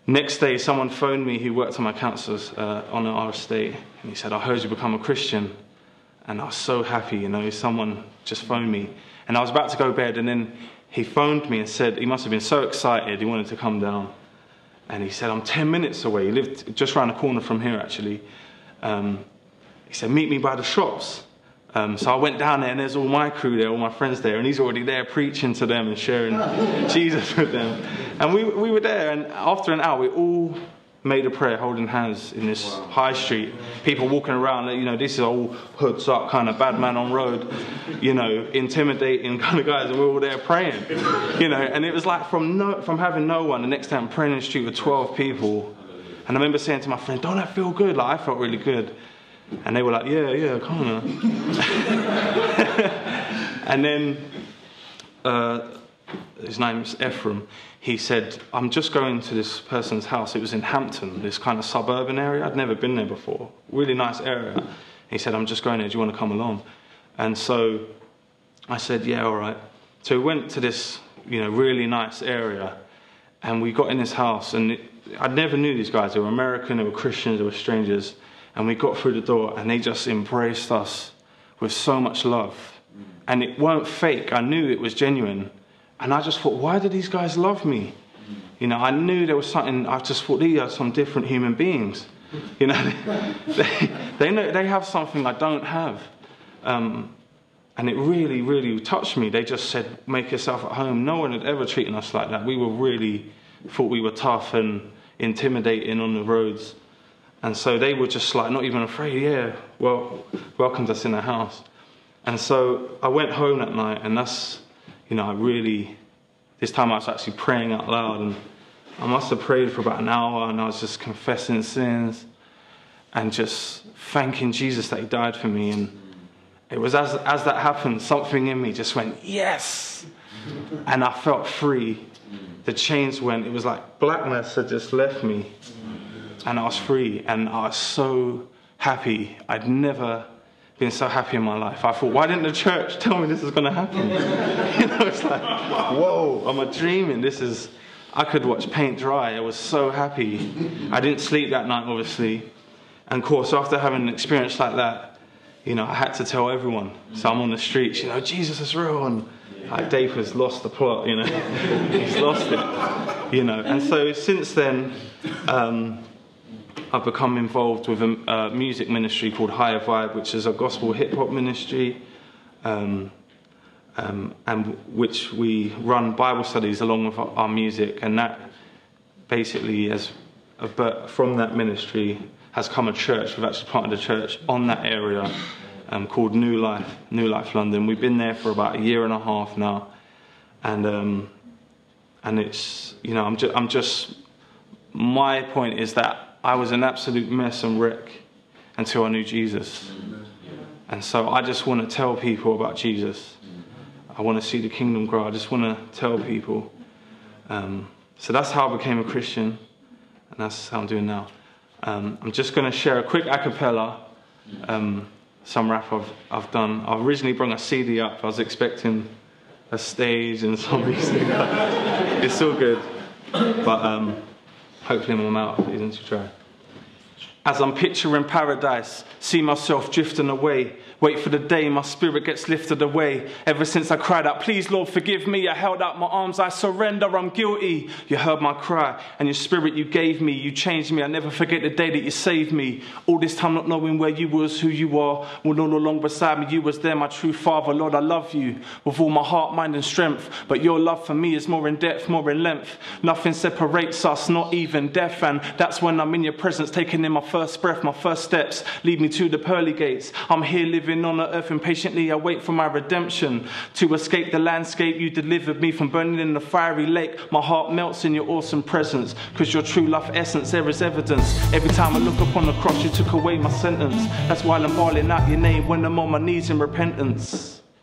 Next day, someone phoned me who worked on my council's on our estate, and he said, I heard you become a Christian. And I was so happy, you know, someone just phoned me. And I was about to go to bed, and then he phoned me and said, he must have been so excited, he wanted to come down. And he said, I'm 10 minutes away. He lived just around the corner from here, actually. He said, meet me by the shops. So I went down there, and there's all my crew there, all my friends there, and he's already there preaching to them and sharing Jesus with them. And we were there, and after an hour, we all made a prayer holding hands in this high street. People walking around, you know, this is all hoods up, kind of bad man on road, you know, intimidating kind of guys, and we were all there praying, you know. And it was like from having no one, the next time I'm praying in the street with 12 people. And I remember saying to my friend, don't that feel good? Like, I felt really good. And they were like, yeah, come on. And then his name's Ephraim. He said, I'm just going to this person's house. It was in Hampton, this kind of suburban area. I'd never been there before. Really nice area. He said, I'm just going there. Do you want to come along? And so I said, yeah, all right. So we went to this, you know, really nice area. And we got in this house. And I never knew these guys. They were American, they were Christians, they were strangers. And we got through the door, and they just embraced us with so much love. And it weren't fake. I knew it was genuine. And I just thought, why do these guys love me? You know, I knew there was something. I just thought, these are some different human beings. You know, they know they have something I don't have. And it really, really touched me. They just said, make yourself at home. No one had ever treated us like that. We were really, thought we were tough and intimidating on the roads. And so they were just like, not even afraid, yeah, well, welcomed us in the house. And so I went home that night, and that's, you know, this time I was actually praying out loud, and I must have prayed for about an hour, and I was just confessing sins and just thanking Jesus that he died for me. And it was as that happened, something in me just went, yes! And I felt free. The chains went, it was like blackness had just left me. And I was free, and I was so happy. I'd never been so happy in my life. I thought, why didn't the church tell me this is going to happen? You know, it's like, whoa, am I dreaming? I could watch paint dry. I was so happy. I didn't sleep that night, obviously. And of course, after having an experience like that, you know, I had to tell everyone. So I'm on the streets, you know, Jesus is real, and like Dayper's lost the plot, you know. He's lost it, you know. And so since then, I've become involved with a music ministry called Higher Vibe, which is a gospel hip-hop ministry, and which we run Bible studies along with our music. And that basically, from that ministry, has come a church. We've actually planted a church on that area called New Life London. We've been there for about 1.5 years now. And it's, you know, I'm just, my point is that I was an absolute mess and wreck until I knew Jesus. And so I just want to tell people about Jesus. I want to see the kingdom grow. I just want to tell people. So that's how I became a Christian, and that's how I'm doing now. I'm just going to share a quick a cappella, some rap I've done. I originally brought a CD up. I was expecting a stage and something. It's all good, but hopefully I'm out of these to try. As I'm picturing paradise, see myself drifting away. Wait for the day my spirit gets lifted away. Ever since I cried out, please Lord forgive me, I held out my arms, I surrender, I'm guilty. You heard my cry, and your spirit you gave me, you changed me, I never forget the day that you saved me. All this time not knowing where you was, who you are, well all along beside me you was there, my true Father. Lord, I love you with all my heart, mind and strength, but your love for me is more in depth, more in length. Nothing separates us, not even death, and that's when I'm in your presence, taking in my first breath, my first steps lead me to the pearly gates. I'm here living on the earth, and patiently I wait for my redemption. To escape the landscape you delivered me from, burning in the fiery lake. My heart melts in your awesome presence, cause your true love essence there is evidence. Every time I look upon the cross you took away my sentence. That's why I'm bawling out your name when I'm on my knees in repentance.